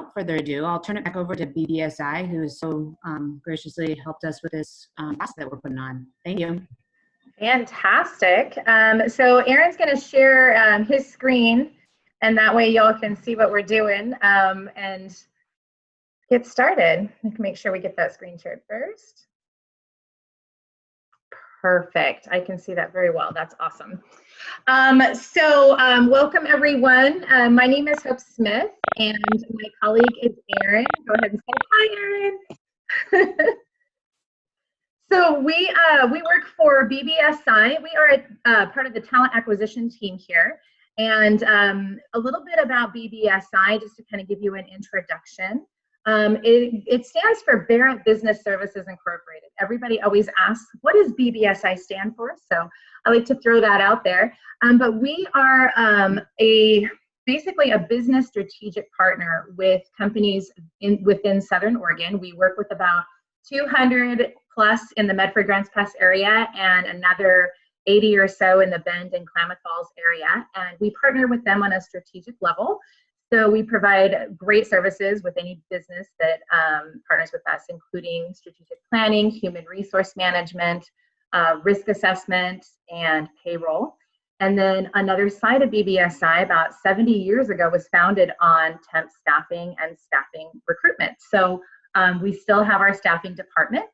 without further ado, I'll turn it back over to BBSI, who has so graciously helped us with this class that we're putting on. Thank you. Fantastic. So Aaron's going to share his screen, and that way y'all can see what we're doing and get started. We can make sure we get that screen shared first. Perfect. I can see that very well. That's awesome. Welcome everyone. My name is Hope Smith, and my colleague is Aaron. Go ahead and say hi, Aaron. So we work for BBSI. We are part of the talent acquisition team here. And a little bit about BBSI, just to kind of give you an introduction. It stands for Barrett Business Services Incorporated. Everybody always asks, what does BBSI stand for? So I like to throw that out there. But we are basically a business strategic partner with companies within Southern Oregon. We work with about 200 plus in the Medford-Grants Pass area and another 80 or so in the Bend and Klamath Falls area. And we partner with them on a strategic level. So we provide great services with any business that partners with us, including strategic planning, human resource management, risk assessment, and payroll. And then another side of BBSI about 70 years ago was founded on temp staffing and staffing recruitment. So we still have our staffing department,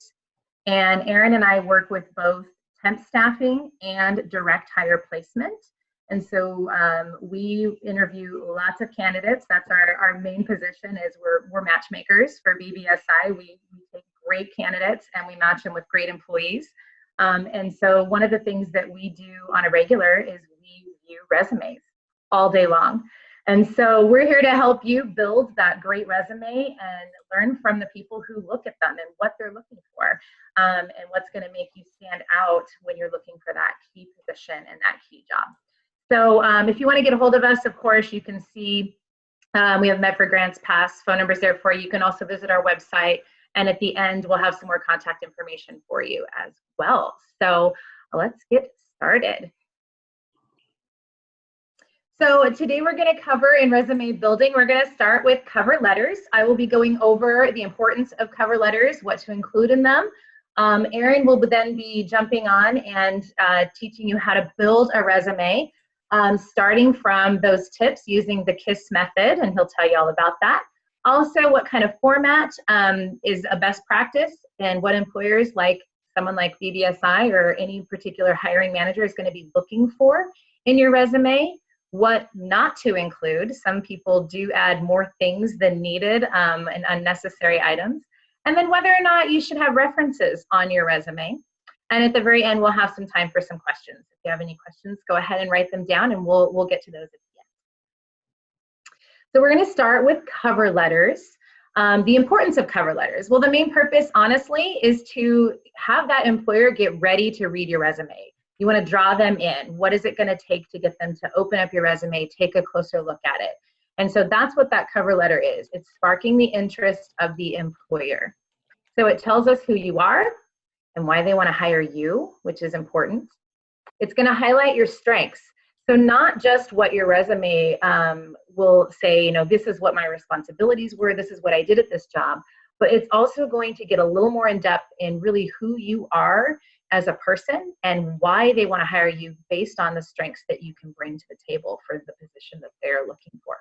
and Aaron and I work with both temp staffing and direct hire placement. And so we interview lots of candidates. That's our main position, is we're matchmakers for BBSI. We take great candidates and we match them with great employees. And so one of the things that we do on a regular is we view resumes all day long. And so we're here to help you build that great resume and learn from the people who look at them and what they're looking for, and what's going to make you stand out when you're looking for that key position and that key job. So if you want to get a hold of us, of course, you can see we have Medford-Grants Pass phone numbers there for you. You can also visit our website, and at the end, we'll have some more contact information for you as well. So let's get started. So today we're going to cover in resume building, we're going to start with cover letters. I will be going over the importance of cover letters, what to include in them. Aaron will then be jumping on and teaching you how to build a resume, starting from those tips using the K.I.S.S method, and he'll tell you all about that. Also, what kind of format is a best practice, and what employers like someone like BBSI or any particular hiring manager is going to be looking for in your resume. What not to include. Some people do add more things than needed and unnecessary items. And then whether or not you should have references on your resume. And at the very end, we'll have some time for some questions. If you have any questions, go ahead and write them down, and we'll get to those at the end. So we're going to start with cover letters. The importance of cover letters. Well, the main purpose, honestly, is to have that employer get ready to read your resume. You want to draw them in. What is it going to take to get them to open up your resume, take a closer look at it? And so that's what that cover letter is. It's sparking the interest of the employer. So it tells us who you are and why they want to hire you, which is important. It's going to highlight your strengths. So not just what your resume will say, you know, this is what my responsibilities were, this is what I did at this job, but it's also going to get a little more in depth in really who you are as a person and why they want to hire you based on the strengths that you can bring to the table for the position that they're looking for.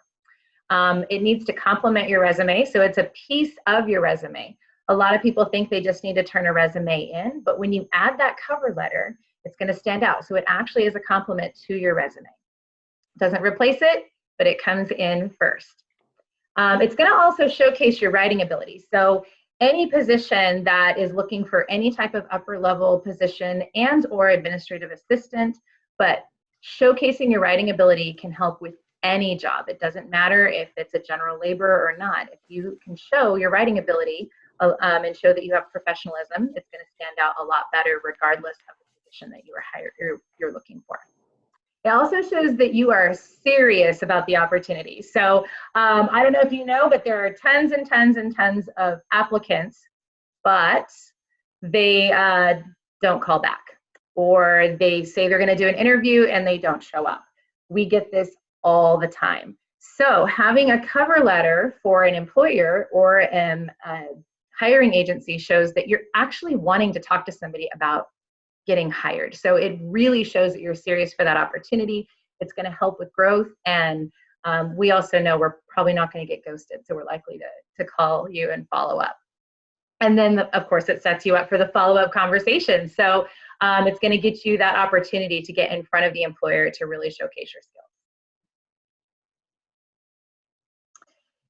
It needs to complement your resume, so it's a piece of your resume. A lot of people think they just need to turn a resume in, but when you add that cover letter, it's going to stand out. So it actually is a complement to your resume. It doesn't replace it, but it comes in first. It's going to also showcase your writing ability. So any position that is looking for any type of upper level position and or administrative assistant, but showcasing your writing ability can help with any job. It doesn't matter if it's a general laborer or not. If you can show your writing ability and show that you have professionalism, it's going to stand out a lot better regardless of the position that you're looking for. It also shows that you are serious about the opportunity. So I don't know if you know, but there are tons and tons and tons of applicants, but they don't call back, or they say they're going to do an interview and they don't show up. We get this all the time. So having a cover letter for an employer or a hiring agency shows that you're actually wanting to talk to somebody about getting hired. So it really shows that you're serious for that opportunity. It's going to help with growth. And we also know we're probably not going to get ghosted. So we're likely to call you and follow up. And then, of course, it sets you up for the follow-up conversation. So it's going to get you that opportunity to get in front of the employer to really showcase your skills.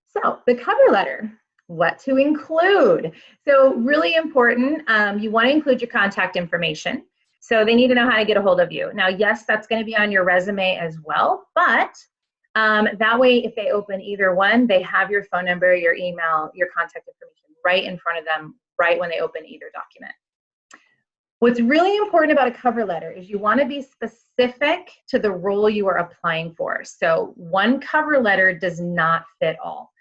So the cover letter, what to include. So really important, you want to include your contact information. So they need to know how to get a hold of you. Now, yes, that's going to be on your resume as well, but that way, if they open either one, they have your phone number, your email, your contact information right in front of them, right when they open either document. What's really important about a cover letter is you want to be specific to the role you are applying for. So one cover letter does not fit all.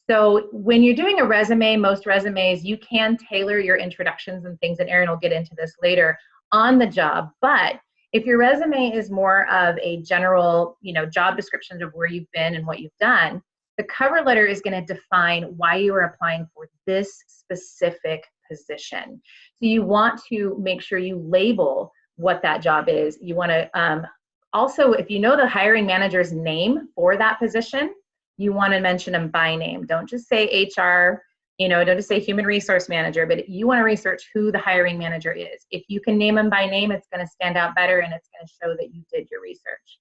So when you're doing a resume, most resumes, you can tailor your introductions and things, and Erin will get into this later, on the job. But if your resume is more of a general, job description of where you've been and what you've done, the cover letter is going to define why you are applying for this specific position. So you want to make sure you label what that job is. You want to also, if you know the hiring manager's name for that position, you want to mention them by name. Don't just say HR, don't just say human resource manager, but you want to research who the hiring manager is. If you can name them by name, it's going to stand out better and it's going to show that you did your research.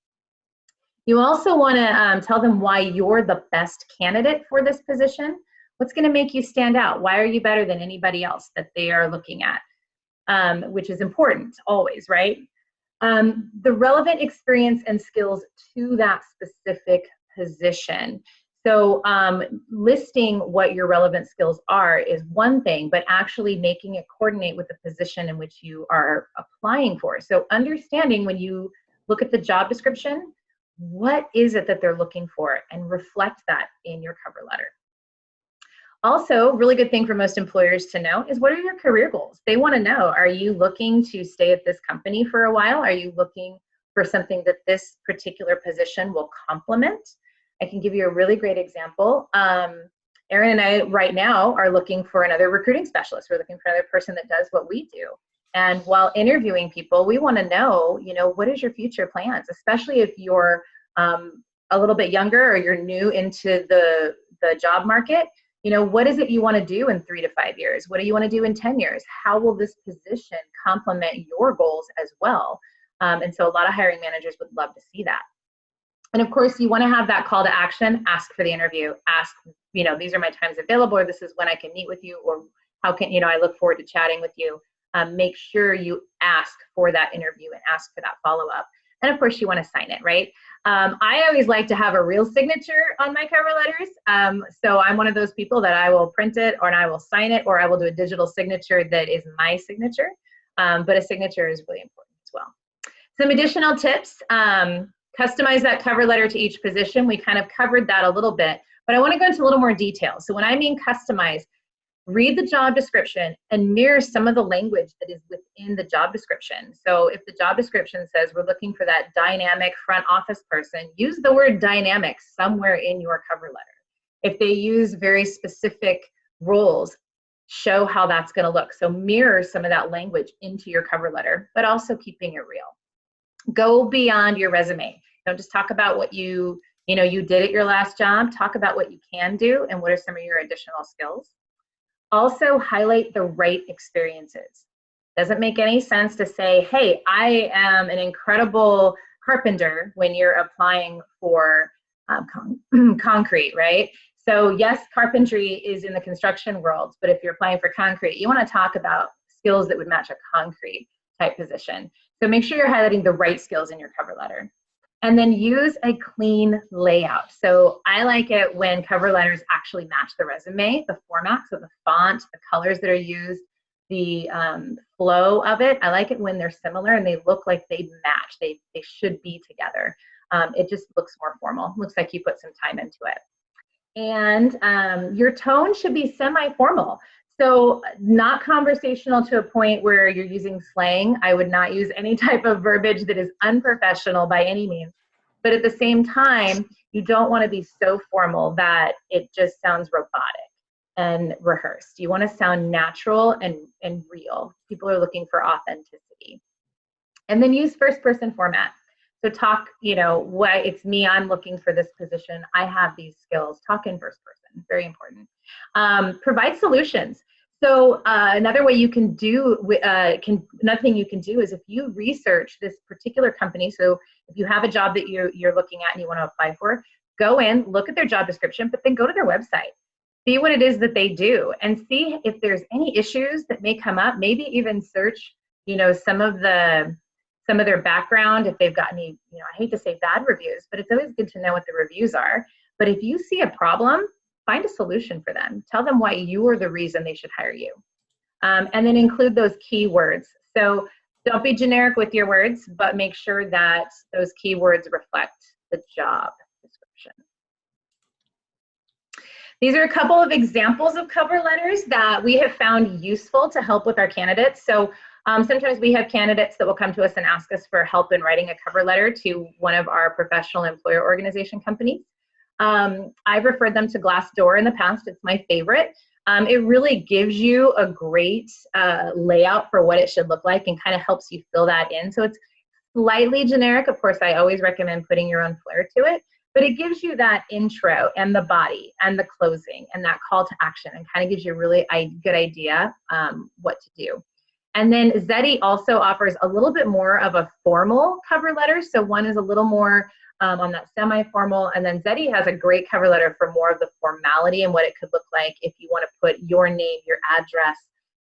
You also want to tell them why you're the best candidate for this position. What's going to make you stand out? Why are you better than anybody else that they are looking at? Which is important always, right? The relevant experience and skills to that specific position. So listing what your relevant skills are is one thing, but actually making it coordinate with the position in which you are applying for. So understanding when you look at the job description, what is it that they're looking for, and reflect that in your cover letter. Also, really good thing for most employers to know is, what are your career goals? They want to know, are you looking to stay at this company for a while? Are you looking for something that this particular position will complement? I can give you a really great example. Erin and I right now are looking for another recruiting specialist. We're looking for another person that does what we do. And while interviewing people, we want to know, what is your future plans, especially if you're a little bit younger or you're new into the job market. What is it you want to do in 3 to 5 years? What do you want to do in 10 years? How will this position complement your goals as well? And so a lot of hiring managers would love to see that. And of course, you want to have that call to action. Ask for the interview. Ask, these are my times available, or this is when I can meet with you, or how can, I look forward to chatting with you. Make sure you ask for that interview and ask for that follow-up. And of course, you want to sign it, right? I always like to have a real signature on my cover letters. So I'm one of those people that I will print it, or I will sign it, or I will do a digital signature that is my signature. But a signature is really important as well. Some additional tips. Customize that cover letter to each position. We kind of covered that a little bit, but I want to go into a little more detail. So when I mean customize, read the job description and mirror some of the language that is within the job description. So if the job description says we're looking for that dynamic front office person, use the word dynamic somewhere in your cover letter. If they use very specific roles, show how that's going to look. So mirror some of that language into your cover letter, but also keeping it real. Go beyond your resume. Don't just talk about what you did at your last job. Talk about what you can do and what are some of your additional skills. Also, highlight the right experiences. Doesn't make any sense to say, hey, I am an incredible carpenter when you're applying for concrete, right? So yes, carpentry is in the construction world, but if you're applying for concrete, you want to talk about skills that would match a concrete type position. So make sure you're highlighting the right skills in your cover letter. And then use a clean layout. So I like it when cover letters actually match the resume, the format, so the font, the colors that are used, the flow of it. I like it when they're similar and they look like they match. They should be together. It just looks more formal. Looks like you put some time into it. And your tone should be semi-formal. So not conversational to a point where you're using slang. I would not use any type of verbiage that is unprofessional by any means, but at the same time, you don't want to be so formal that it just sounds robotic and rehearsed. You want to sound natural and real. People are looking for authenticity. And then use first person format. So talk, why it's me, I'm looking for this position, I have these skills. Talk in first person, very important. Provide solutions. So another way you can do, another thing you can do is if you research this particular company, so if you have a job that you're looking at and you want to apply for, go in, look at their job description, but then go to their website. See what it is that they do and see if there's any issues that may come up, maybe even search, some of their background, if they've got any, I hate to say bad reviews, but it's always good to know what the reviews are. But if you see a problem, find a solution for them. Tell them why you are the reason they should hire you. And then include those keywords. So don't be generic with your words, but make sure that those keywords reflect the job description. These are a couple of examples of cover letters that we have found useful to help with our candidates. So sometimes we have candidates that will come to us and ask us for help in writing a cover letter to one of our professional employer organization companies. I've referred them to Glassdoor in the past. It's my favorite. It really gives you a great layout for what it should look like and kind of helps you fill that in. So it's slightly generic. Of course, I always recommend putting your own flair to it, but it gives you that intro and the body and the closing and that call to action and kind of gives you a really good idea what to do. And then Zeddy also offers a little bit more of a formal cover letter. So one is a little more on that semi-formal, and then Zeddy has a great cover letter for more of the formality and what it could look like if you want to put your name, your address,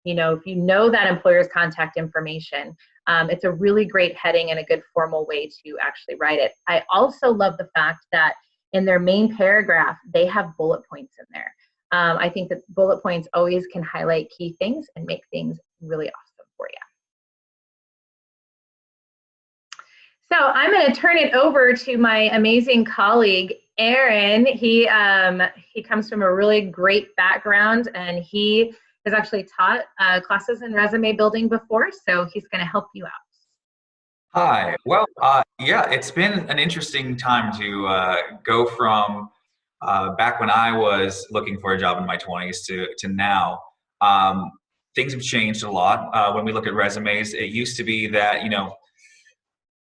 if you know that employer's contact information. It's a really great heading and a good formal way to actually write it. I also love the fact that in their main paragraph, they have bullet points in there. I think that bullet points always can highlight key things and make things really awesome for you. So I'm going to turn it over to my amazing colleague, Aaron. He comes from a really great background, and he has actually taught classes in resume building before, so he's going to help you out. Hi. Well, yeah, it's been an interesting time to go from back when I was looking for a job in my 20s to now. Things have changed a lot. When we look at resumes, it used to be that,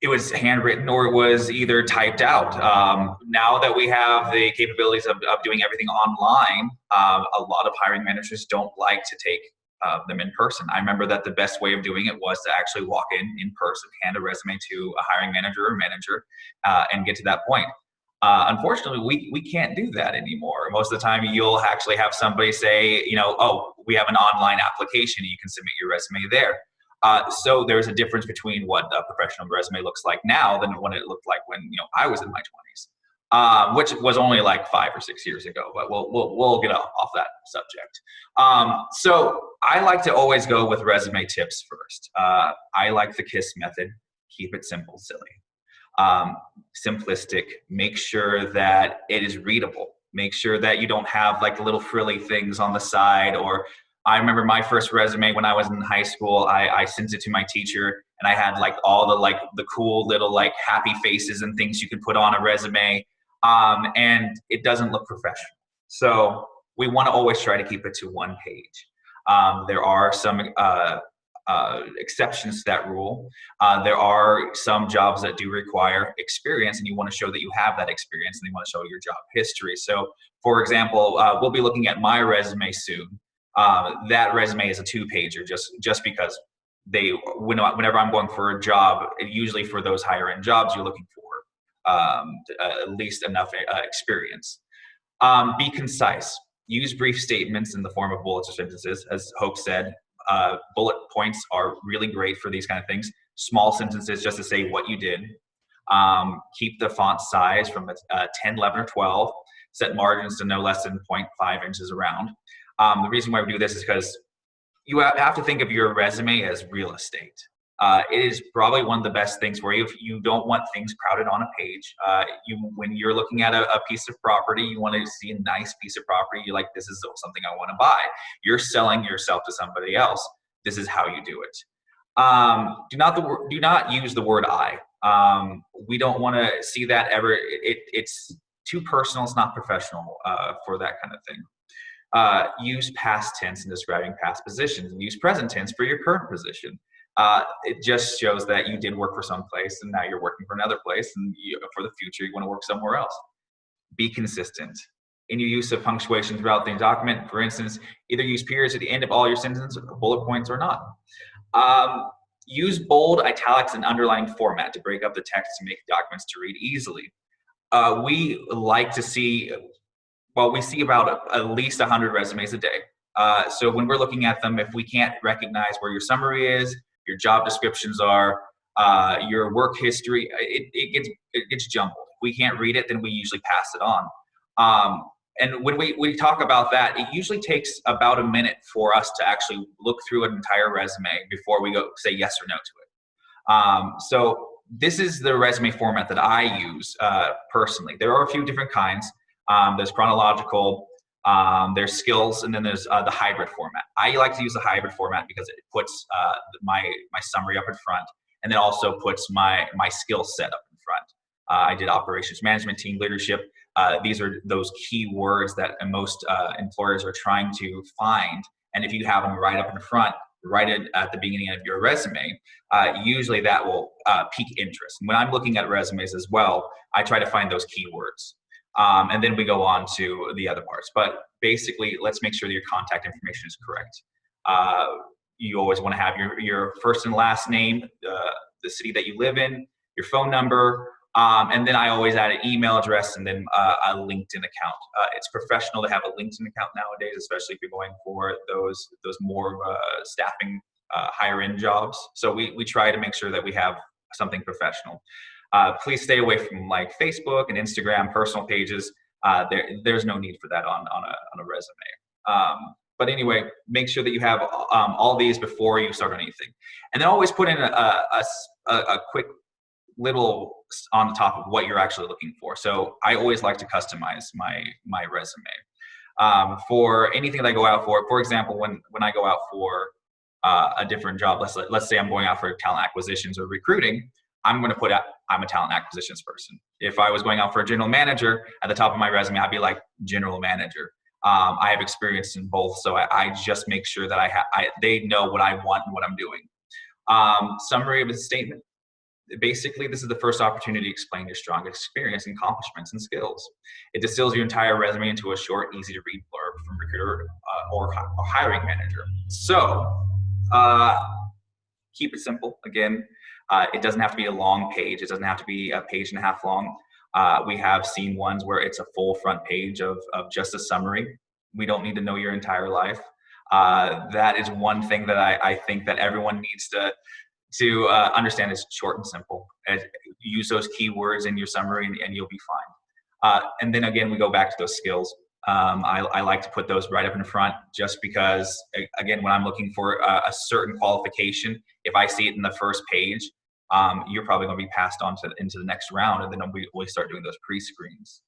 it was handwritten or it was either typed out. Now that we have the capabilities of doing everything online, a lot of hiring managers don't like to take them in person. I remember that the best way of doing it was to actually walk in person, hand a resume to a hiring manager or manager, and get to that point. Unfortunately, we can't do that anymore. Most of the time, you'll actually have somebody say, oh, we have an online application, you can submit your resume there. So there's a difference between what a professional resume looks like now than what it looked like when I was in my 20s, which was only like 5 or 6 years ago. But we'll get off that subject. So I like to always go with resume tips first. I like the KISS method. Keep it simple, silly, simplistic. Make sure that it is readable. Make sure that you don't have like little frilly things on the side. Or I remember my first resume when I was in high school, I sent it to my teacher and I had like all the cool little like happy faces and things you could put on a resume. And it doesn't look professional. So we want to always try to keep it to one page. There are some exceptions to that rule. There are some jobs that do require experience, and you want to show that you have that experience, and you want to show your job history. So for example, we'll be looking at my resume soon. That resume is a 2-pager just because whenever I'm going for a job, usually for those higher end jobs, you're looking for at least enough experience. Be concise. Use brief statements in the form of bullets or sentences. As Hope said, bullet points are really great for these kind of things. Small sentences just to say what you did. Keep the font size from 10, 11, or 12. Set margins to no less than 0.5 inches around. The reason why we do this is because you have to think of your resume as real estate. It is probably one of the best things for you if you don't want things crowded on a page. When you're looking at a piece of property, you want to see a nice piece of property. You're like, this is something I want to buy. You're selling yourself to somebody else. This is how you do it. Do not use the word I. We don't want to see that ever. It's too personal. It's not professional for that kind of thing. Use past tense in describing past positions, and use present tense for your current position. It just shows that you did work for some place and now you're working for another place, and for the future you want to work somewhere else. Be consistent in your use of punctuation throughout the document. For instance, either use periods at the end of all your sentences, bullet points, or not. Use bold, italics, and underlining format to break up the text to make documents to read easily. We like to see, well, we see about at least 100 resumes a day. So when we're looking at them, if we can't recognize where your summary is, your job descriptions are, your work history, it gets jumbled. If we can't read it, then we usually pass it on. And when we talk about that, it usually takes about a minute for us to actually look through an entire resume before we go say yes or no to it. So this is the resume format that I use personally. There are a few different kinds. There's chronological, there's skills, and then there's the hybrid format. I like to use the hybrid format because it puts my summary up in front, and then also puts my skill set up in front. I did operations management, team leadership. These are those key words that most employers are trying to find. And if you have them right up in front, right at the beginning of your resume, usually that will pique interest. When I'm looking at resumes as well, I try to find those keywords. And then we go on to the other parts. But basically, let's make sure that your contact information is correct. You always want to have your first and last name, the city that you live in, your phone number, and then I always add an email address and then a LinkedIn account. It's professional to have a LinkedIn account nowadays, especially if you're going for those more staffing, higher end jobs. So we try to make sure that we have something professional. Please stay away from like Facebook and Instagram personal pages. There's no need for that on a resume. But anyway, make sure that you have all these before you start on anything, and then always put in a quick little on the top of what you're actually looking for. So I always like to customize my resume for anything that I go out for. For example, when I go out for a different job, let's say I'm going out for talent acquisitions or recruiting, I'm going to put I'm a talent acquisitions person. If I was going out for a general manager, at the top of my resume, I'd be like general manager. I have experience in both, so I just make sure that they know what I want and what I'm doing. Summary of the statement. Basically, this is the first opportunity to explain your strongest experience, accomplishments, and skills. It distills your entire resume into a short, easy-to-read blurb from recruiter or hiring manager. So, keep it simple. Again, it doesn't have to be a long page. It doesn't have to be a page and a half long. We have seen ones where it's a full front page of just a summary. We don't need to know your entire life. That is one thing that I think that everyone needs to understand. Is short and simple. Use those keywords in your summary and you'll be fine. And then again, we go back to those skills. I like to put those right up in front just because, again, when I'm looking for a certain qualification, if I see it in the first page, you're probably going to be passed on into the next round, and then we start doing those pre-screens.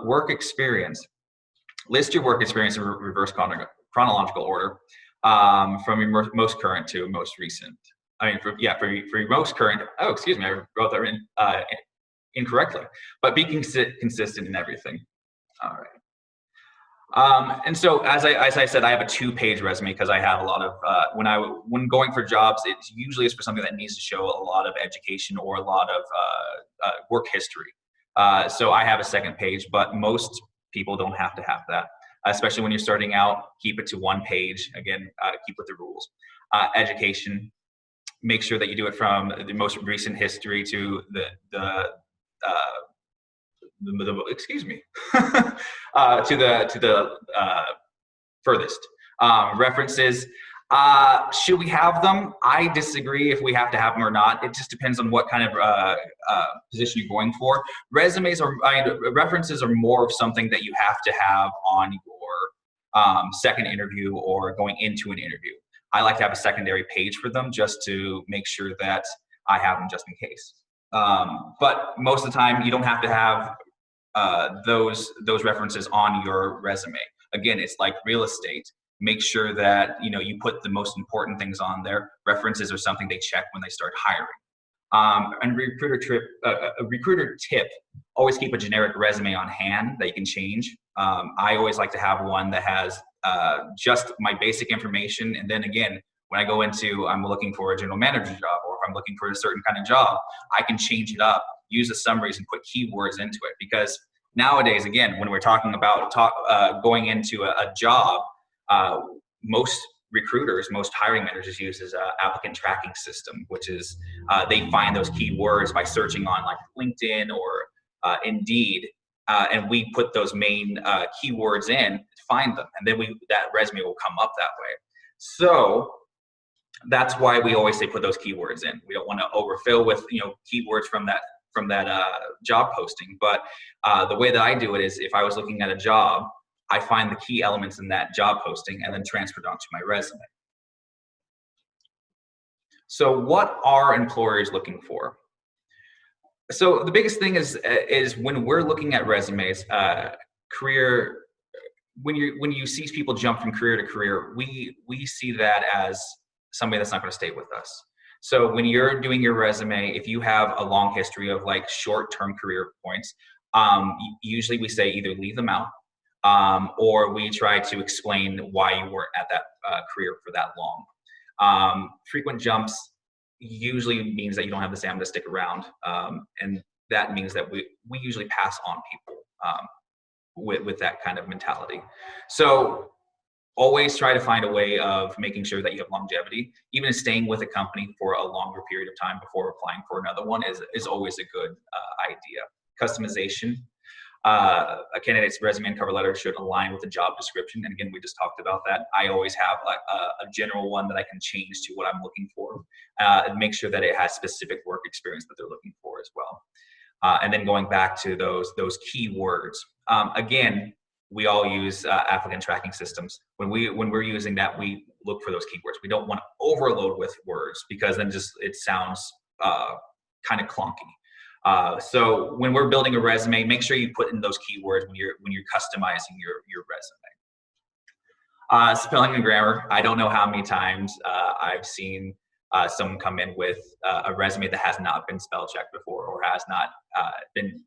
Work experience. List your work experience in reverse chronological order from your most current to most recent. I mean, for your most current. Oh, excuse me, I wrote that in incorrectly. But be consistent in everything. All right. And so, as I said, I have a 2-page resume because I have a lot of when going for jobs, it usually is for something that needs to show a lot of education or a lot of work history. So I have a 2nd page, but most people don't have to have that. Especially when you're starting out, keep it to 1 page. Again, keep with the rules. Education. Make sure that you do it from the most recent history to the excuse me, to the furthest. References. Should we have them? I disagree if we have to have them or not. It just depends on what kind of position you're going for. Resumes references are more of something that you have to have on your second interview or going into an interview. I like to have a secondary page for them just to make sure that I have them just in case. But most of the time, you don't have to have those references on your resume. Again, it's like real estate. Make sure that you put the most important things on there. References are something they check when they start hiring. And a recruiter tip, always keep a generic resume on hand that you can change. I always like to have one that has just my basic information. And then again, when I go into, I'm looking for a general manager job, or if I'm looking for a certain kind of job, I can change it up, use the summaries and put keywords into it. Because nowadays, again, when we're talking about going into a job, most recruiters, most hiring managers uses an applicant tracking system, which is they find those keywords by searching on like LinkedIn or Indeed, and we put those main keywords in, find them, and then that resume will come up that way. So that's why we always say put those keywords in. We don't want to overfill with keywords from that job posting. But the way that I do it is, if I was looking at a job, I find the key elements in that job posting and then transfer it onto my resume. So what are employers looking for? So the biggest thing is when we're looking at resumes, career, when you see people jump from career to career, we see that as somebody that's not going to stay with us. So when you're doing your resume, if you have a long history of like short-term career points, usually we say either leave them out, or we try to explain why you weren't at that career for that long. Frequent jumps usually means that you don't have the stamina to stick around, and that means that we usually pass on people with that kind of mentality. So always try to find a way of making sure that you have longevity. Even staying with a company for a longer period of time before applying for another one is always a good idea. Customization. A candidate's resume and cover letter should align with the job description. And again, we just talked about that. I always have like a general one that I can change to what I'm looking for, and make sure that it has specific work experience that they're looking for as well. And then going back to those keywords. Again, we all use applicant tracking systems. When we're using that, we look for those keywords. We don't want to overload with words, because then it sounds kind of clunky. So when we're building a resume, make sure you put in those keywords when you're customizing your resume. Spelling and grammar. I don't know how many times I've seen someone come in with a resume that has not been spell checked before, or has not been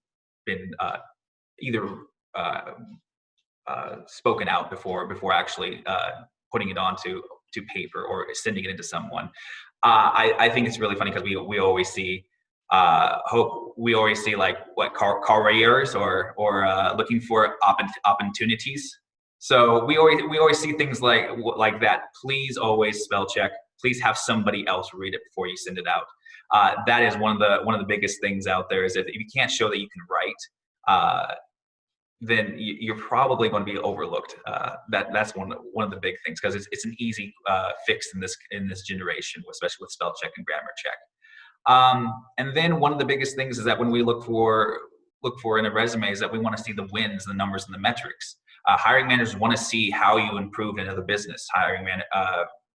either spoken out before actually putting it onto paper or sending it into someone. I think it's really funny, because we always see we always see like what careers or looking for opportunities. So we always see things like that. Please always spell check. Please have somebody else read it before you send it out. That is one of the biggest things out there, is if you can't show that you can write, then you're probably going to be overlooked. That's one of the big things, because it's an easy fix in this generation, especially with spell check and grammar check. And then one of the biggest things is that when we look for in a resume, is that we want to see the wins, the numbers, and the metrics. Hiring managers want to see how you improved in the business.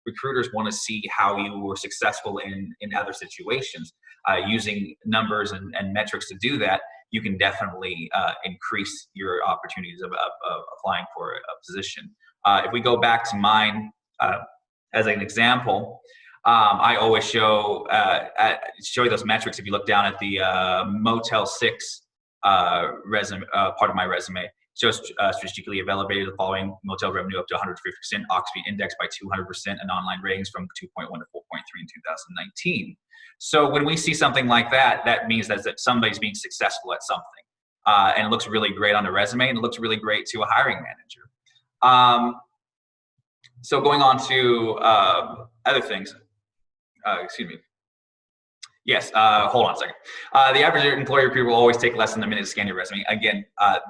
Recruiters want to see how you were successful in other situations. Using numbers and metrics to do that, you can definitely increase your opportunities of applying for a position. If we go back to mine as an example, I always show you those metrics. If you look down at the Motel 6 resume, part of my resume, shows strategically elevated the following: motel revenue up to 150%, Oxford index by 200%, and online ratings from 2.1 to 4.3 in 2019. So when we see something like that, that means that somebody's being successful at something, and it looks really great on the resume, and it looks really great to a hiring manager. So going on to other things. Excuse me. Yes, hold on a second. The average employer recruiter will always take less than a minute to scan your resume. Again,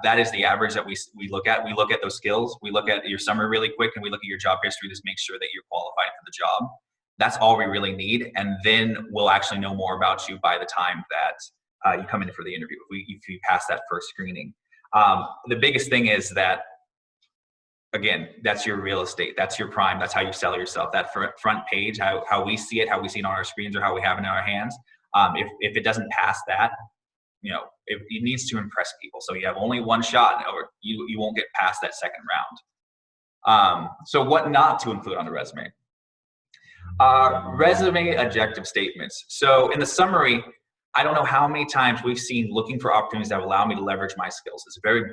that is the average that we look at. We look at those skills. We look at your summary really quick, and we look at your job history to make sure that you're qualified for the job. That's all we really need, and then we'll actually know more about you by the time that you come in for the interview, if you pass that first screening. The biggest thing is that, again, that's your real estate. That's your prime. That's how you sell yourself. That front page, how we see it on our screens, or how we have it in our hands. If it doesn't pass that, it needs to impress people. So you have only one shot, or you won't get past that second round. So what not to include on the resume? Resume objective statements. So in the summary, I don't know how many times we've seen looking for opportunities that allow me to leverage my skills. It's very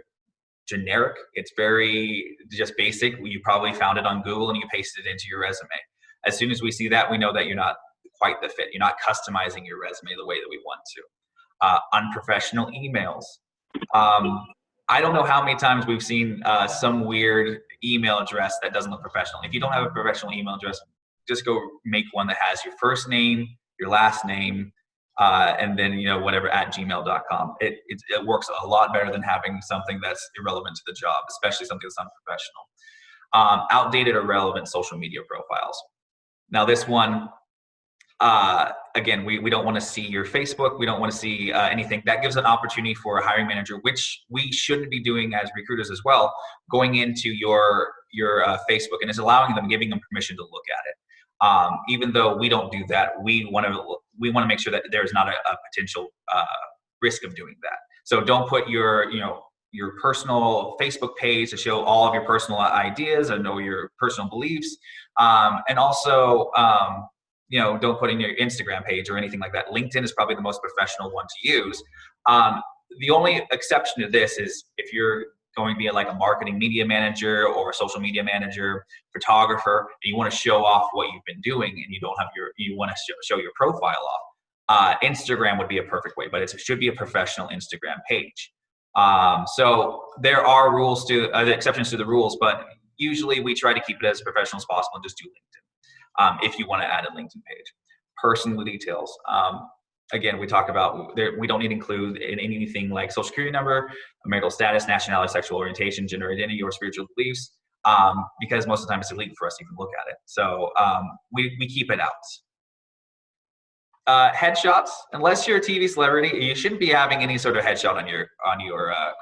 generic. It's very just basic. You probably found it on Google and you pasted it into your resume. As soon as we see that, we know that you're not quite the fit. You're not customizing your resume the way that we want to. Unprofessional emails. I don't know how many times we've seen some weird email address that doesn't look professional. If you don't have a professional email address, just go make one that has your first name, your last name, and then whatever at gmail.com. It works a lot better than having something that's irrelevant to the job, especially something that's unprofessional. Outdated or relevant social media profiles. Now this one, again, we don't want to see your Facebook. We don't want to see anything. That gives an opportunity for a hiring manager, which we shouldn't be doing as recruiters as well, going into your Facebook, and it's allowing them, giving them permission to look at it. Even though we don't do that, we want to make sure that there's not a potential risk of doing that. So don't put your personal Facebook page to show all of your personal ideas and know your personal beliefs, and also don't put in your Instagram page or anything like that. LinkedIn is probably the most professional one to use. The only exception to this is if you're going to be like a marketing media manager or a social media manager, photographer, and you want to show off what you've been doing and you don't have you want to show your profile off. Instagram would be a perfect way, but it should be a professional Instagram page. So there are rules to exceptions to the rules, but usually we try to keep it as professional as possible and just do LinkedIn. If you want to add a LinkedIn page. Personal details. Again, we talk about we don't need to include in anything like social security number, marital status, nationality, sexual orientation, gender identity, or spiritual beliefs, because most of the time it's illegal for us to even look at it. So we keep it out. Headshots, unless you're a TV celebrity, you shouldn't be having any sort of headshot on your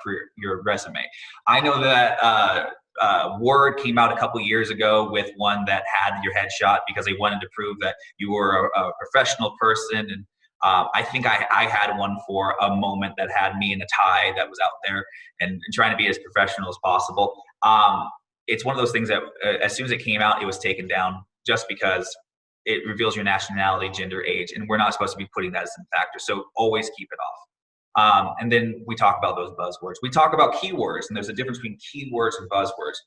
career, your resume. I know that Word came out a couple years ago with one that had your headshot because they wanted to prove that you were a professional person. And I think I had one for a moment that had me in a tie that was out there and trying to be as professional as possible. It's one of those things that as soon as it came out, it was taken down just because it reveals your nationality, gender, age, and we're not supposed to be putting that as a factor. So always keep it off. And then we talk about those buzzwords. We talk about keywords, and there's a difference between keywords and buzzwords.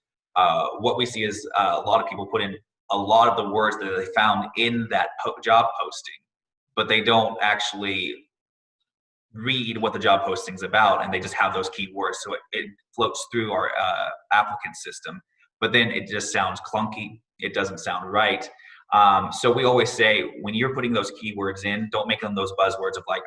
What we see is a lot of people put in a lot of the words that they found in that job posting, but they don't actually read what the job posting is about, and they just have those keywords. So it floats through our applicant system, but then it just sounds clunky. It doesn't sound right. So we always say, when you're putting those keywords in, don't make them those buzzwords of like,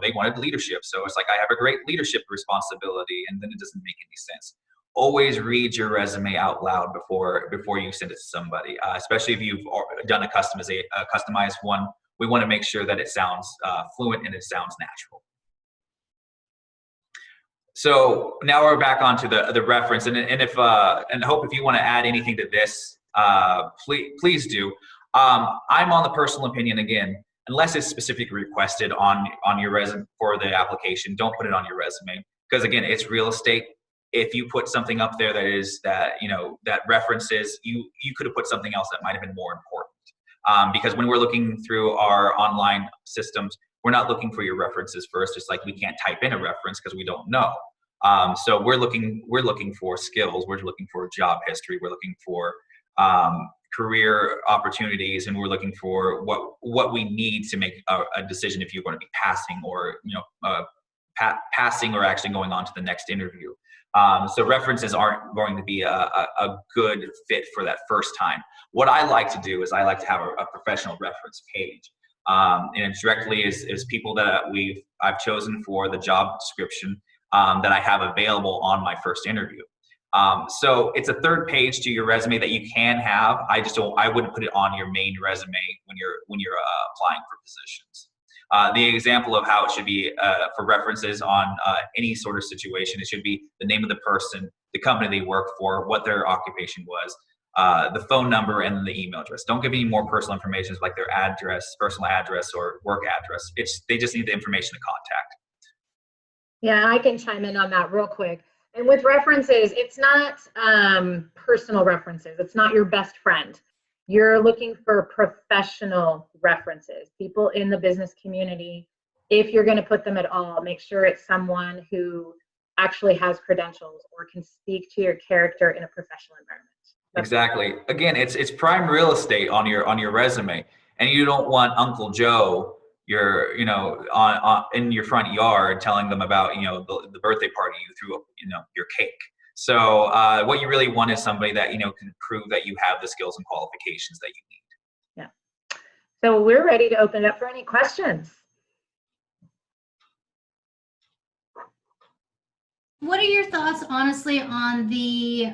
they wanted leadership. So it's like, I have a great leadership responsibility, and then it doesn't make any sense. Always read your resume out loud before you send it to somebody, especially if you've done a customized one. We want to make sure that it sounds fluent and it sounds natural. So now we're back onto the reference, and I hope if you want to add anything to this, please do. I'm on the personal opinion again, unless it's specifically requested on your resume for the application. Don't put it on your resume, because again, it's real estate. If you put something up there that references, you could have put something else that might have been more important. Because when we're looking through our online systems, we're not looking for your references first. Just like we can't type in a reference because we don't know. So we're looking for skills. We're looking for job history. We're looking for career opportunities, and we're looking for what we need to make a decision if you're going to be passing or passing or actually going on to the next interview. So references aren't going to be a good fit for that first time. What I like to do is I like to have a professional reference page. And it directly is people that I've chosen for the job description that I have available on my first interview. So it's a third page to your resume that you can have. I wouldn't put it on your main resume when you're applying for positions. The example of how it should be for references on any sort of situation, it should be the name of the person, the company they work for, what their occupation was, the phone number, and then the email address. Don't give any more personal information like their address, personal address, or work address. They just need the information to contact. Yeah, I can chime in on that real quick. And with references, it's not personal references. It's not your best friend. You're looking for professional references, people in the business community. If you're going to put them at all, make sure it's someone who actually has credentials or can speak to your character in a professional environment. Exactly. Again, it's prime real estate on your resume, and you don't want Uncle Joe on in your front yard telling them about the birthday party you threw up your cake. So what you really want is somebody that can prove that you have the skills and qualifications that you need. Yeah. So we're ready to open it up for any questions. What are your thoughts, honestly, on the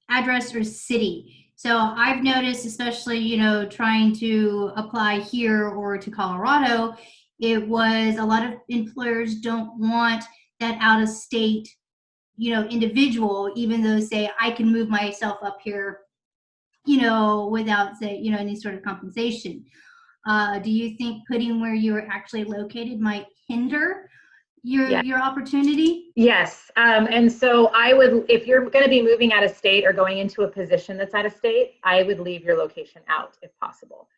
address or city? So I've noticed, especially, trying to apply here or to Colorado, it was a lot of employers don't want that out of state, individual, even though say I can move myself up here, without say, any sort of compensation. Do you think putting where you're actually located might hinder your opportunity? Yes. And so I would, if you're going to be moving out of state or going into a position that's out of state, I would leave your location out if possible.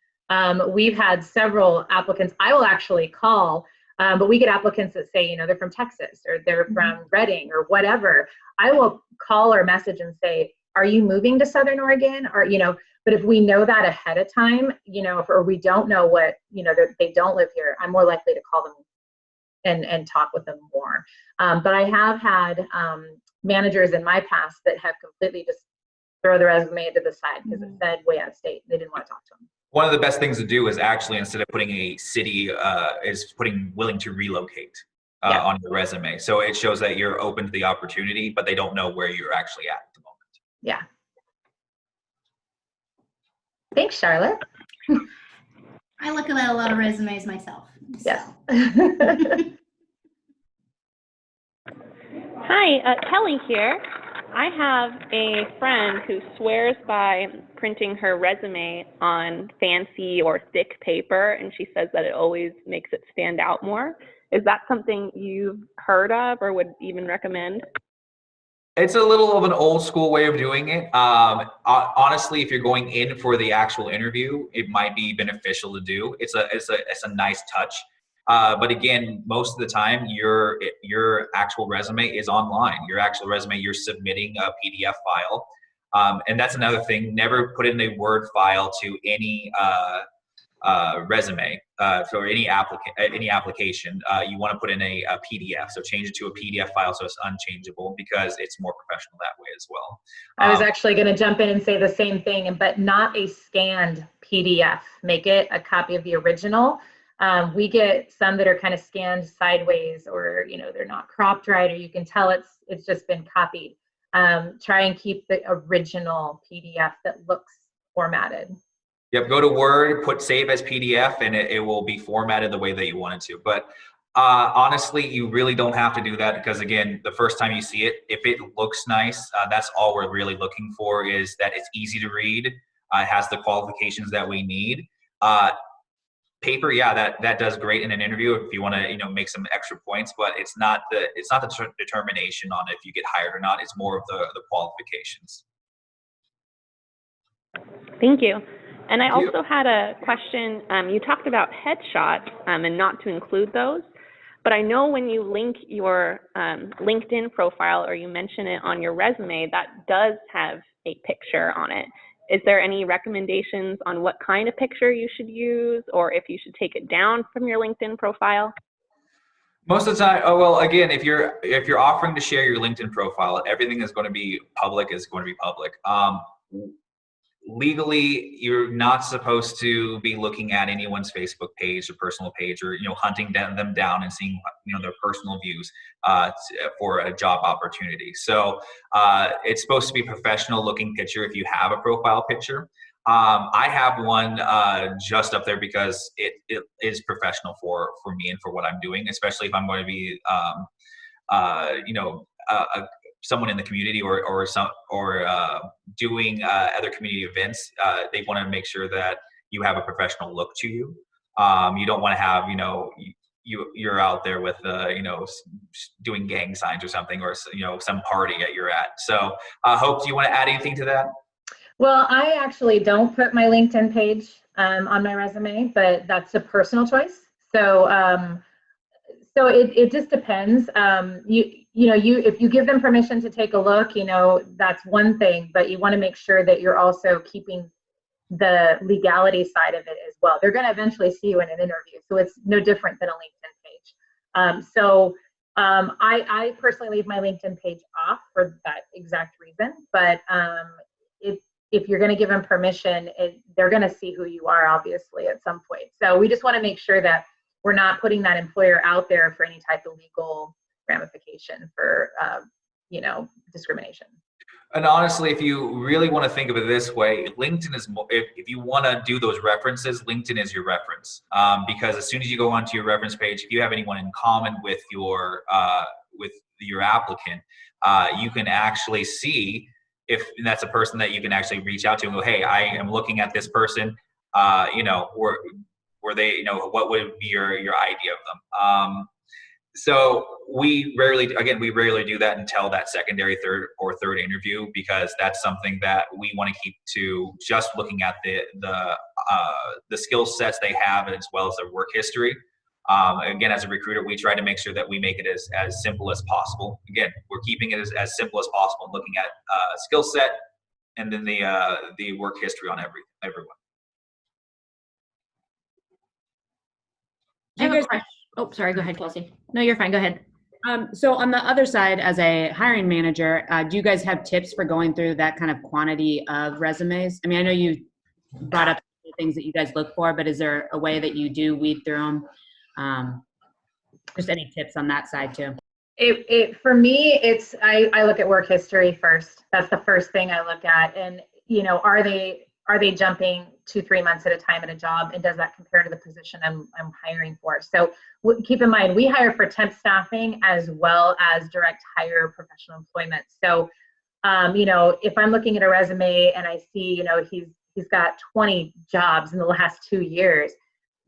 We've had several applicants. I will actually call, but we get applicants that say, they're from Texas or they're from Reading or whatever. I will call or message and say, are you moving to Southern Oregon? Or, but if we know that ahead of time, or we don't know what, they don't live here, I'm more likely to call them and talk with them more. But I have had managers in my past that have completely just throw the resume to the side because it said way out of state. They didn't want to talk to them. One of the best things to do is actually, instead of putting a city, is putting willing to relocate on your resume. So it shows that you're open to the opportunity, but they don't know where you're actually at the moment. Yeah. Thanks, Charlotte. I look at a lot of resumes myself. Yes. Hi, Kelly here. I have a friend who swears by printing her resume on fancy or thick paper, and she says that it always makes it stand out more. Is that something you've heard of or would even recommend? It's a little of an old school way of doing it. Honestly, if you're going in for the actual interview, it might be beneficial to do. It's a nice touch. But again, most of the time, your actual resume is online. Your actual resume, you're submitting a PDF file, and that's another thing. Never put in a Word file to any resume for any application. You want to put in a PDF. So change it to a PDF file so it's unchangeable, because it's more professional that way as well. I was actually going to jump in and say the same thing, but not a scanned PDF. Make it a copy of the original. We get some that are kind of scanned sideways, or they're not cropped right, or you can tell it's just been copied. Try and keep the original PDF that looks formatted. Yep, go to Word, put save as PDF, and it will be formatted the way that you want it to. But honestly, you really don't have to do that, because again, the first time you see it, if it looks nice, that's all we're really looking for, is that it's easy to read, it has the qualifications that we need. Paper, yeah, that does great in an interview if you want to make some extra points, but it's not the determination on if you get hired or not. It's more of the qualifications. Thank you. And I also had a question. You talked about headshots and not to include those, but I know when you link your LinkedIn profile or you mention it on your resume, that does have a picture on it. Is there any recommendations on what kind of picture you should use, or if you should take it down from your LinkedIn profile? Most of the time, well, again, if you're offering to share your LinkedIn profile, everything is going to be public. Legally, you're not supposed to be looking at anyone's Facebook page or personal page, or hunting them down and seeing their personal views for a job opportunity. So it's supposed to be a professional looking picture if you have a profile picture. I have one just up there because it is professional for me and for what I'm doing, especially if I'm going to be someone in the community or doing other community events. They want to make sure that you have a professional look to you. You don't want to have you're out there with doing gang signs or something, or some party that you're at. So Hope, do you want to add anything to that? Well, I actually don't put my LinkedIn page on my resume, but that's a personal choice. So, so it just depends. If you give them permission to take a look, that's one thing, but you want to make sure that you're also keeping the legality side of it as well. They're going to eventually see you in an interview, so it's no different than a LinkedIn page. I personally leave my LinkedIn page off for that exact reason, but if you're going to give them permission, they're going to see who you are, obviously, at some point. So we just want to make sure that we're not putting that employer out there for any type of legal ramification for, discrimination. And honestly, if you really want to think of it this way, LinkedIn is more, if you want to do those references, LinkedIn is your reference. Because as soon as you go onto your reference page, if you have anyone in common with your applicant, you can actually see if that's a person that you can actually reach out to and go, hey, I am looking at this person. Were they, what would be your idea of them? So we rarely do that until that secondary, third interview, because that's something that we want to keep to just looking at the skill sets they have as well as their work history. Again, as a recruiter, we try to make sure that we make it as simple as possible. Again, we're keeping it as simple as possible, looking at skill set and then the work history on everyone. Do you guys, oh, sorry, go ahead, Kelsey. No, you're fine, go ahead. So on the other side, as a hiring manager, do you guys have tips for going through that kind of quantity of resumes? I mean, I know you brought up the things that you guys look for, but is there a way that you do weed through them? Just any tips on that side too? For me, I look at work history first. That's the first thing I look at. And, are they jumping 2-3 months at a time at a job, and does that compare to the position I'm hiring for? So keep in mind, we hire for temp staffing as well as direct hire professional employment. So, if I'm looking at a resume and I see, he's got 20 jobs in the last 2 years,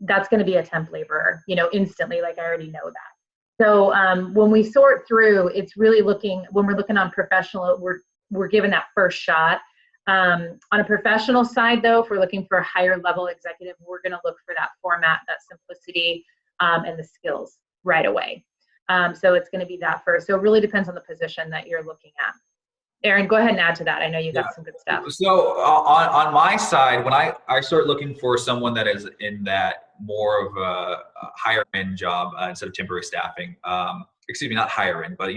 that's going to be a temp laborer, instantly, like I already know that. So when we sort through, it's really when we're looking on professional, we're given that first shot. On a professional side, though, if we're looking for a higher level executive, we're going to look for that format, that simplicity, and the skills right away. So it's going to be that first. So it really depends on the position that you're looking at. Aaron, go ahead and add to that. I know you got some good stuff. So on my side, when I start looking for someone that is in that more of a higher end job instead of temporary staffing, excuse me, not higher end, but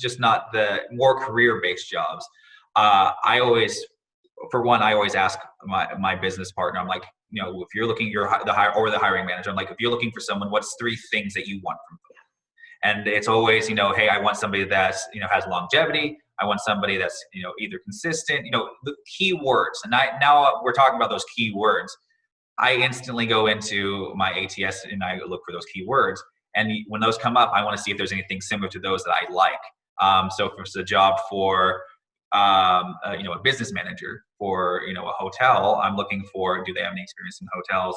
just not the more career-based jobs. I always ask my business partner, I'm like, if you're looking, the hiring manager, I'm like, if you're looking for someone, what's 3 things that you want from them? And it's always, hey, I want somebody that's, has longevity. I want somebody that's, either consistent, the key words. And now we're talking about those key words. I instantly go into my ATS and I look for those key words. And when those come up, I want to see if there's anything similar to those that I like. So if it's a job for, a business manager for, a hotel, I'm looking for, do they have any experience in hotels?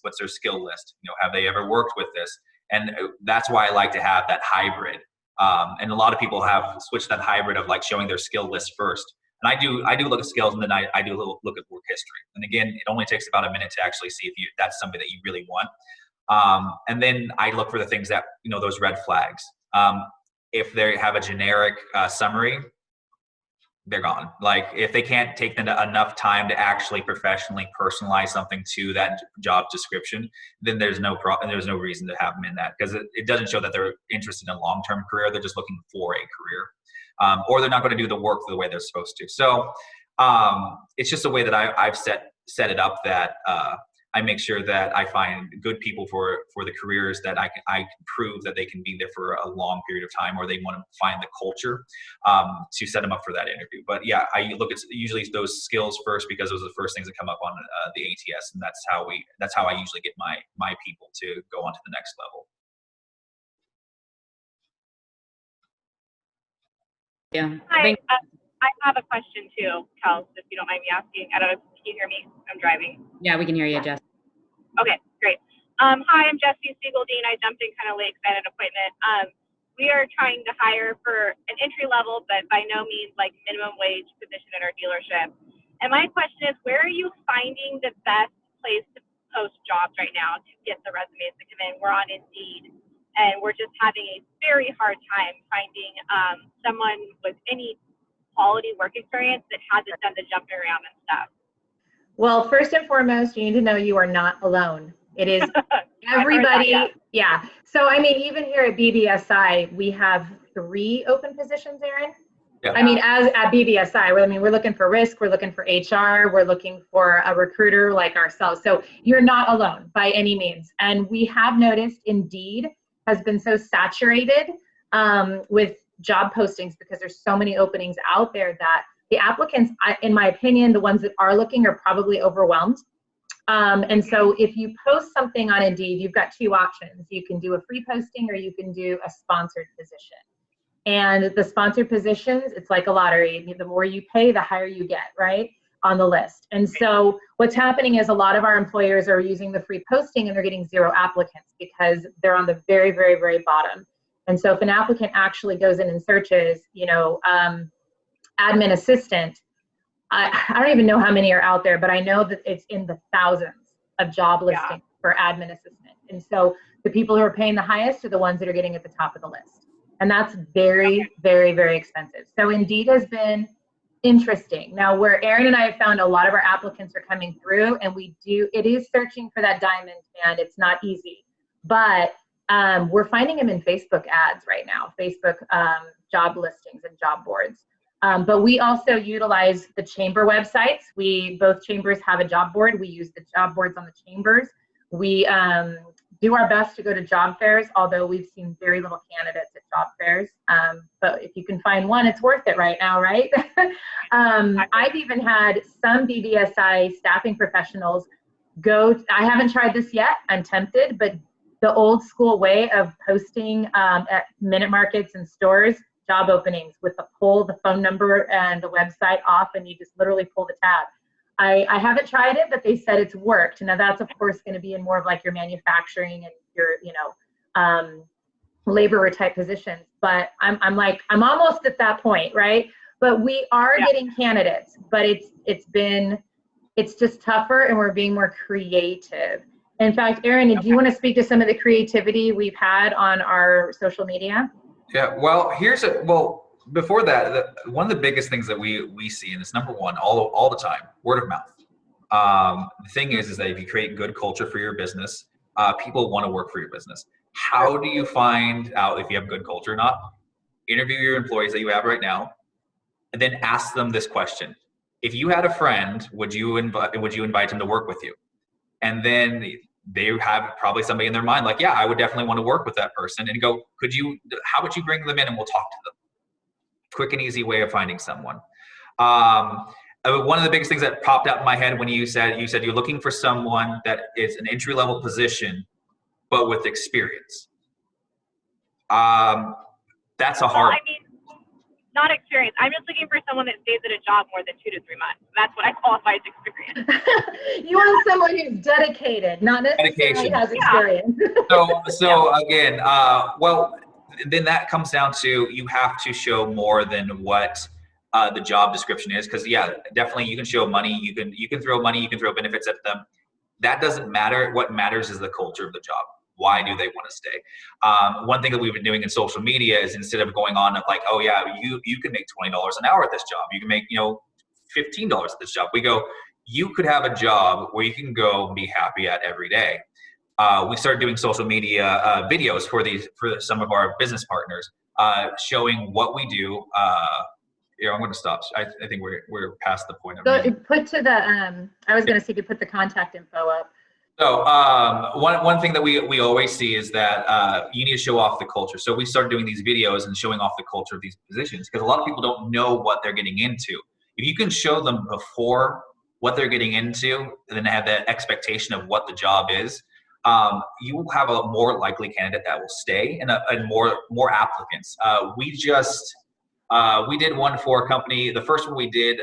What's their skill list? Have they ever worked with this? And that's why I like to have that hybrid. And a lot of people have switched that hybrid of like showing their skill list first. And I do look at skills, and then I do look at work history. And again, it only takes about a minute to actually see if that's something that you really want. And then I look for the things that, those red flags. If they have a generic summary, they're gone. Like if they can't take enough time to actually professionally personalize something to that job description, then there's no reason to have them in that, because it doesn't show that they're interested in a long-term career. They're just looking for a career, or they're not going to do the work the way they're supposed to. So it's just a way that I've set it up that I make sure that I find good people for the careers that I can prove that they can be there for a long period of time, or they want to find the culture to set them up for that interview. But yeah, I look at usually those skills first, because those are the first things that come up on the ATS, and that's how I usually get my people to go on to the next level. Yeah. Hi, I have a question too, Kels, if you don't mind me asking. I don't know, can you hear me? I'm driving. Yeah, we can hear you, Jess. Okay, great. Hi, I'm Jessie Spiegeldine. I jumped in kind of late because I had an appointment. We are trying to hire for an entry level, but by no means like minimum wage position at our dealership. And And my question is, where are you finding the best place to post jobs right now to get the resumes to come in? We're on Indeed, and we're just having a very hard time finding someone with any quality work experience that hasn't done the jumping around and stuff. Well, first and foremost, you need to know you are not alone. It is everybody. Yeah. So, I mean, even here at BBSI, we have 3 open positions, Aaron. Yeah. I mean, as at BBSI, we're looking for risk, we're looking for HR, we're looking for a recruiter like ourselves. So you're not alone by any means. And we have noticed Indeed has been so saturated with job postings because there's so many openings out there that the applicants, in my opinion, the ones that are looking are probably overwhelmed. And so if you post something on Indeed, you've got 2 options. You can do a free posting or you can do a sponsored position. And the sponsored positions, it's like a lottery. The more you pay, the higher you get, right, on the list. And so what's happening is a lot of our employers are using the free posting and they're getting 0 applicants because they're on the very, very, very bottom. And so if an applicant actually goes in and searches, you know, admin assistant, I don't even know how many are out there, but I know that it's in the thousands of job listings for admin assistant. And so the people who are paying the highest are the ones that are getting at the top of the list. And that's very, very, very expensive. So Indeed has been interesting. Now, where Aaron and I have found a lot of our applicants are coming through, and it is searching for that diamond, and it's not easy. But we're finding them in Facebook ads right now, Facebook job listings and job boards. But we also utilize the chamber websites. Both chambers have a job board. We use the job boards on the chambers. We do our best to go to job fairs, although we've seen very little candidates at job fairs. But if you can find one, it's worth it right now, right? I've even had some BBSI staffing professionals I haven't tried this yet, I'm tempted, but the old school way of posting at minute markets and stores, job openings with the phone number and the website off, and you just literally pull the tab. I haven't tried it, but they said it's worked. Now that's of course going to be in more of like your manufacturing and your, laborer type positions. But I'm almost at that point, right? But we are getting candidates, but it's just tougher, and we're being more creative. In fact, Aaron, do you want to speak to some of the creativity we've had on our social media? Yeah, well, before that, one of the biggest things that we see, and it's number one all the time, word of mouth. The thing is that if you create good culture for your business, people want to work for your business. How do you find out if you have good culture or not? Interview your employees that you have right now, and then ask them this question: if you had a friend, would you invite them to work with you? And then they have probably somebody in their mind like, yeah, I would definitely want to work with that person. And go, how would you bring them in and we'll talk to them? Quick and easy way of finding someone. One of the biggest things that popped out in my head when you said you're looking for someone that is an entry-level position, but with experience. That's a hard. I mean, not experience. I'm just looking for someone that stays at a job more than 2 to 3 months. That's what I qualify as experience. You want someone who's dedicated, not necessarily has experience. So again, then that comes down to you have to show more than what the job description is, because definitely you can show money, you can throw money, you can throw benefits at them. That doesn't matter. What matters is the culture of the job. Why do they want to stay? One thing that we've been doing in social media is, instead of going on like, oh yeah, you can make $20 an hour at this job, you can make $15 at this job. We go, you could have a job where you can go and be happy at every day. We started doing social media videos for some of our business partners, showing what we do. I'm going to stop. I think we're past the point of. So put to the. I was going to see if you put the contact info up. So one thing that we always see is that you need to show off the culture. So we started doing these videos and showing off the culture of these positions, because a lot of people don't know what they're getting into. If you can show them before what they're getting into, and then have that expectation of what the job is, you will have a more likely candidate that will stay, and more applicants. We did one for a company. The first one we did,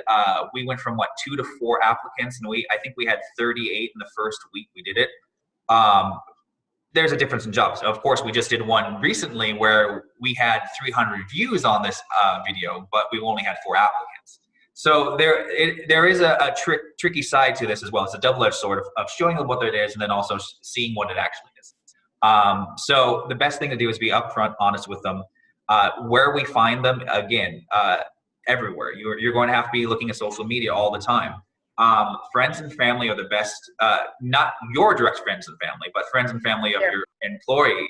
we went from 2 to 4 applicants, and I think we had 38 in the first week we did it. There's a difference in jobs. Of course, we just did one recently where we had 300 views on this video, but we only had 4 applicants. So there is a tricky side to this as well. It's a double-edged sword of showing them what it is and then also seeing what it actually is. So the best thing to do is be upfront, honest with them. Where we find them, again, everywhere. You're going to have to be looking at social media all the time. Friends and family are the best, not your direct friends and family, but friends and family of your employees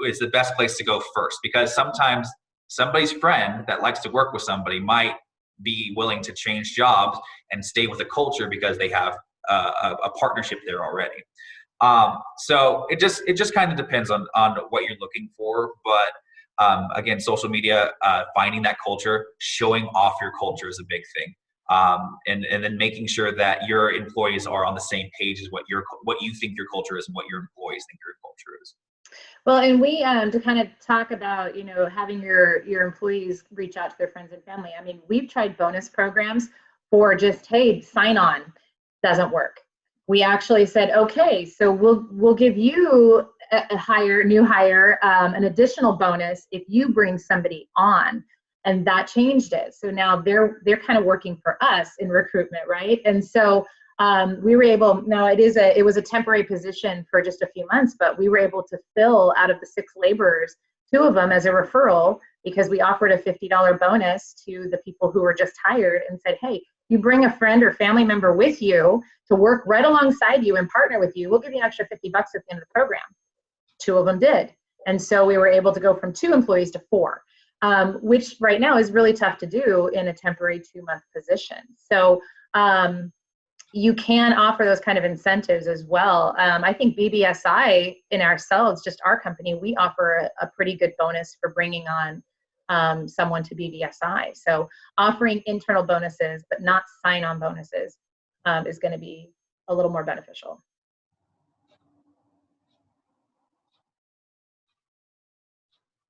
is the best place to go first, because sometimes somebody's friend that likes to work with somebody might be willing to change jobs and stay with the culture because they have a partnership there already. So it just kind of depends on what you're looking for, but again, social media, finding that culture, showing off your culture is a big thing. And then making sure that your employees are on the same page as what you think your culture is and what your employees think your culture is. Well, and we, to kind of talk about, having your employees reach out to their friends and family. I mean, we've tried bonus programs for just, hey, sign on, doesn't work. We actually said, okay, so we'll give you a new hire, an additional bonus if you bring somebody on. And that changed it. So now they're kind of working for us in recruitment, right? And so we were able, now it was a temporary position for just a few months, but we were able to fill out of the 6 laborers, 2 of them as a referral, because we offered a $50 bonus to the people who were just hired and said, hey, you bring a friend or family member with you to work right alongside you and partner with you, we'll give you an extra $50 at the end of the program. 2 of them did. And so we were able to go from 2 employees to 4. Which right now is really tough to do in a temporary 2-month position. So you can offer those kind of incentives as well. I think BBSI in ourselves, just our company, we offer a pretty good bonus for bringing on someone to BBSI. So offering internal bonuses, but not sign-on bonuses is going to be a little more beneficial.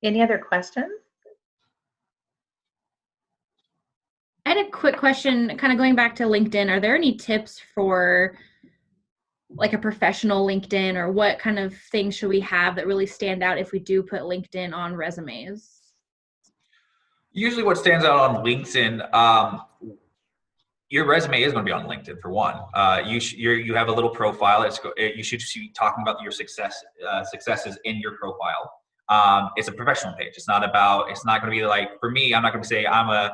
Any other questions? I had a quick question, kind of going back to LinkedIn. Are there any tips for like a professional LinkedIn, or what kind of things should we have that really stand out if we do put LinkedIn on resumes? Usually what stands out on LinkedIn, your resume is going to be on LinkedIn for one. You have a little profile. You should be talking about your successes in your profile. It's a professional page. It's not going to be like, for me, I'm not going to say I'm a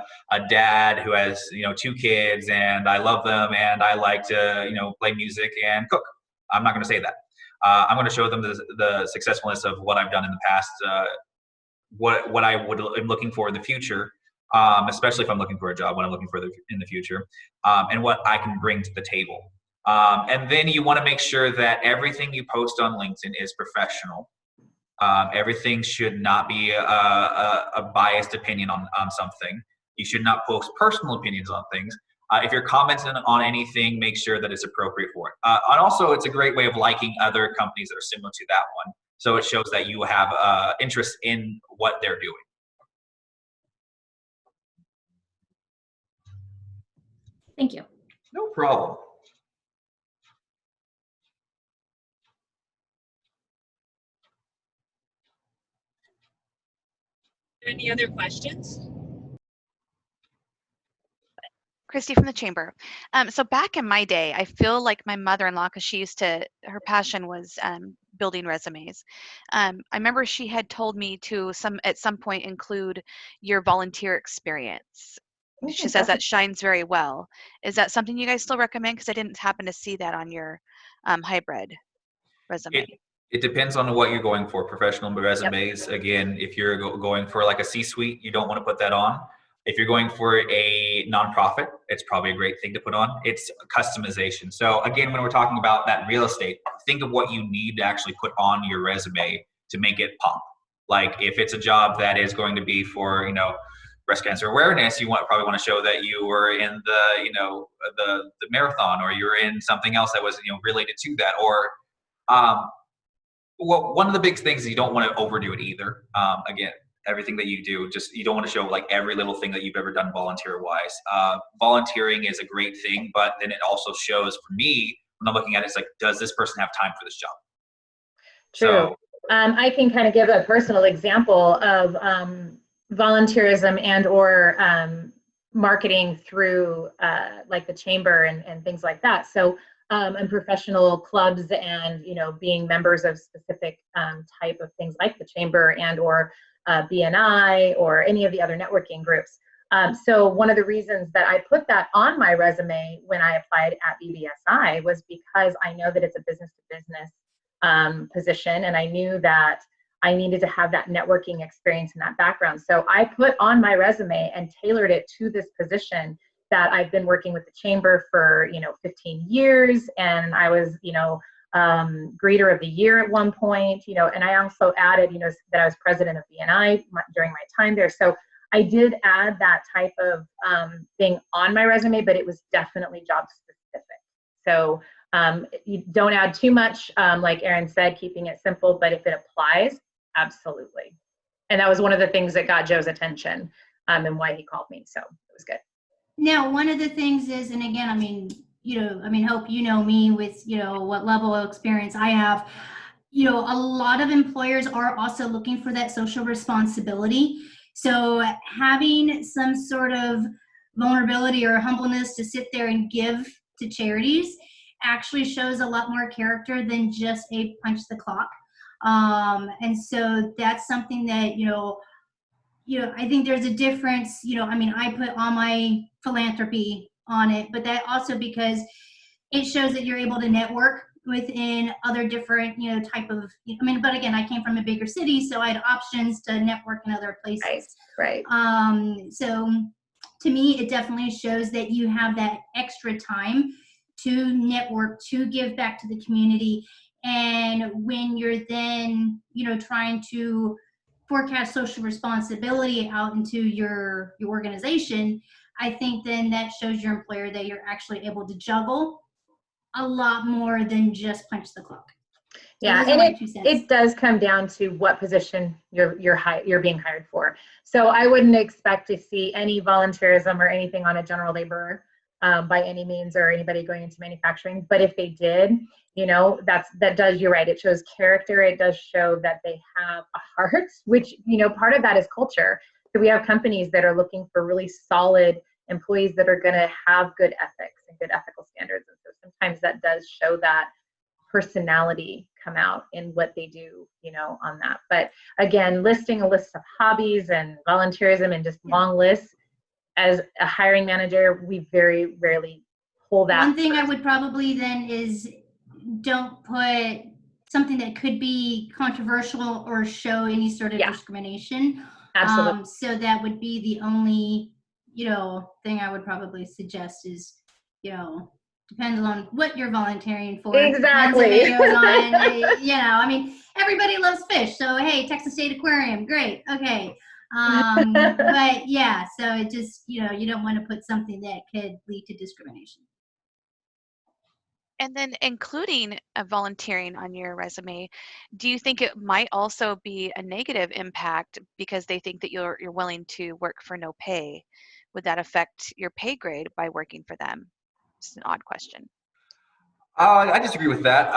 dad who has 2 kids and I love them and I like to play music and cook. I'm not going to say that. I'm going to show them the successfulness of what I've done in the past, what I am looking for in the future, especially if I'm looking for a job, what I'm looking for in the future, and what I can bring to the table. And then you want to make sure that everything you post on LinkedIn is professional. Everything should not be a biased opinion on something. You should not post personal opinions on things. If you're commenting on anything, make sure that it's appropriate for it. And also, it's a great way of liking other companies that are similar to that one. So it shows that you have interest in what they're doing. Thank you. No problem. Any other questions? Christy from the chamber. So back in my day, I feel like my mother-in-law, because her passion was building resumes. I remember she had told me to at some point include your volunteer experience. She says that shines very well. Is that something you guys still recommend? Because I didn't happen to see that on your hybrid resume. It depends on what you're going for. Professional resumes, yep. Again, if you're going for like a C-suite, you don't want to put that on. If you're going for a nonprofit, it's probably a great thing to put on. It's customization. So again, when we're talking about that real estate, think of what you need to actually put on your resume to make it pop. Like if it's a job that is going to be for, breast cancer awareness, you probably want to show that you were in the marathon, or you're in something else that was, related to that. Or, well, one of the big things is you don't want to overdo it either. Again, everything that you do, you don't want to show like every little thing that you've ever done volunteer-wise. Volunteering is a great thing, but then it also shows, for me, when I'm looking at it, it's like, does this person have time for this job? True. So, I can kind of give a personal example of volunteerism and or marketing through like the chamber and things like that. So and professional clubs and, you know, being members of specific type of things like the chamber and or BNI or any of the other networking groups. So one of the reasons that I put that on my resume when I applied at BBSI was because I know that it's a business to business position, and I knew that I needed to have that networking experience and that background. So I put on my resume and tailored it to this position that I've been working with the chamber for, you know, 15 years. And I was, you know, greeter of the year at one point, you know, and I also added, you know, that I was president of BNI during my time there. So I did add that type of thing on my resume, but it was definitely job specific. So you don't add too much, like Erin said, keeping it simple, but if it applies, absolutely. And that was one of the things that got Joe's attention and why he called me. So it was good. Now, one of the things is, and again, I mean, you know, I mean, hope you know me with, you know, what level of experience I have. You know, a lot of employers are also looking for that social responsibility. So having some sort of vulnerability or humbleness to sit there and give to charities actually shows a lot more character than just a punch the clock. And so that's something that, you know, I think there's a difference, you know, I mean, I put all my philanthropy on it, but that also because it shows that you're able to network within other different, you know, type of, I mean, but again, I came from a bigger city, so I had options to network in other places. Right. So to me, it definitely shows that you have that extra time to network, to give back to the community. And when you're then, you know, trying to forecast social responsibility out into your organization, I think then that shows your employer that you're actually able to juggle a lot more than just punch the clock. So yeah, and it does come down to what position you're being hired for. So I wouldn't expect to see any volunteerism or anything on a general laborer by any means, or anybody going into manufacturing. But if they did, you know, you're right, it shows character. It does show that they have a heart, which, you know, part of that is culture. So we have companies that are looking for really solid employees that are going to have good ethics and good ethical standards. And so sometimes that does show that personality come out in what they do, you know, on that. But again, listing a list of hobbies and volunteerism and just long lists, as a hiring manager, we very rarely pull that. One thing I would probably then is don't put something that could be controversial or show any sort of discrimination. Absolutely. So that would be the only, you know, thing I would probably suggest is, you know, depends on what you're volunteering for. Exactly. You know, I mean, everybody loves fish. So, hey, Texas State Aquarium, great. Okay. But yeah, so it just, you know, you don't want to put something that could lead to discrimination. And then including volunteering on your resume, do you think it might also be a negative impact because they think that you're willing to work for no pay? Would that affect your pay grade by working for them? It's an odd question. I disagree with that.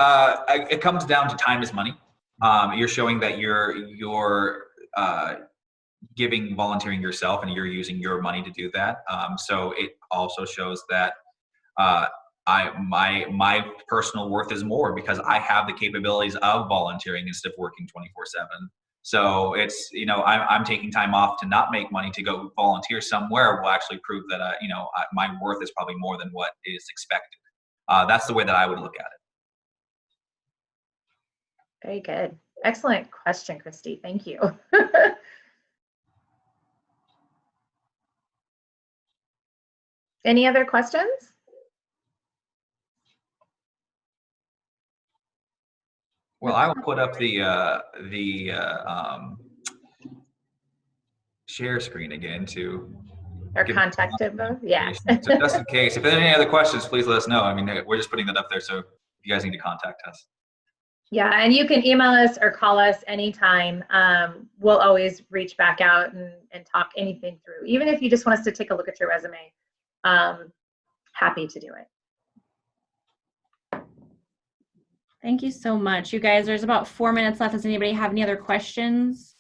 It comes down to time is money. You're showing that you're volunteering yourself, and you're using your money to do that. So it also shows that my personal worth is more because I have the capabilities of volunteering instead of working 24/7. So it's, you know, I'm taking time off to not make money to go volunteer somewhere will actually prove that, you know, my worth is probably more than what is expected. That's the way that I would look at it. Very good. Excellent question, Christy. Thank you. Any other questions? Well, I will put up the share screen again to Our contact info. Yeah. So just in case, if there are any other questions, please let us know. I mean, we're just putting that up there, so you guys need to contact us. Yeah, and you can email us or call us anytime. We'll always reach back out and talk anything through. Even if you just want us to take a look at your resume, happy to do it. Thank you so much. You guys, there's about 4 minutes left. Does anybody have any other questions?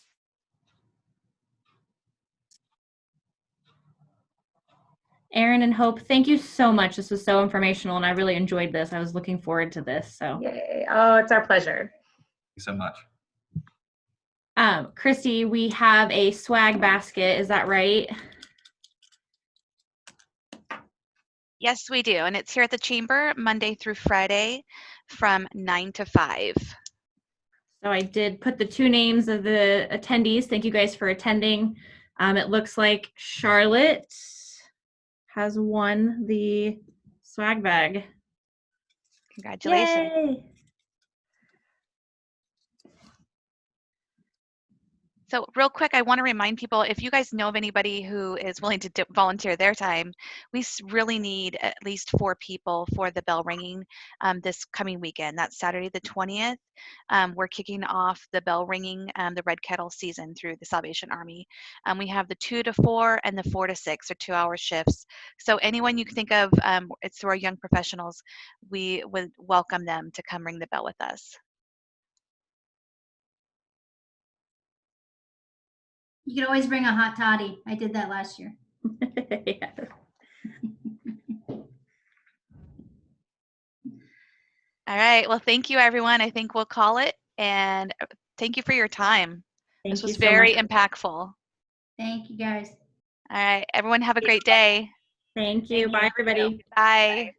Erin and Hope, thank you so much. This was so informational and I really enjoyed this. I was looking forward to this. So, Yay. Oh, it's our pleasure. Thank you so much. Christy, we have a swag basket. Is that right? Yes, we do. And it's here at the Chamber Monday through Friday from 9 to 5. So I did put the 2 names of the attendees. Thank you guys for attending. It looks like Charlotte has won the swag bag. Congratulations. Yay! So real quick, I want to remind people, if you guys know of anybody who is willing to volunteer their time, we really need at least 4 people for the bell ringing this coming weekend. That's Saturday the 20th. We're kicking off the bell ringing, the Red Kettle season through the Salvation Army. We have the 2 to 4 and the 4 to 6 or 2-hour shifts. So anyone you can think of, it's through our young professionals, we would welcome them to come ring the bell with us. You can always bring a hot toddy. I did that last year. Yeah. All right. Well, thank you, everyone. I think we'll call it. And thank you for your time. Thank This you was so very much. impactful. Thank you, guys. All right. Everyone have a great day. Thank you. Thank Bye, you. everybody. Bye.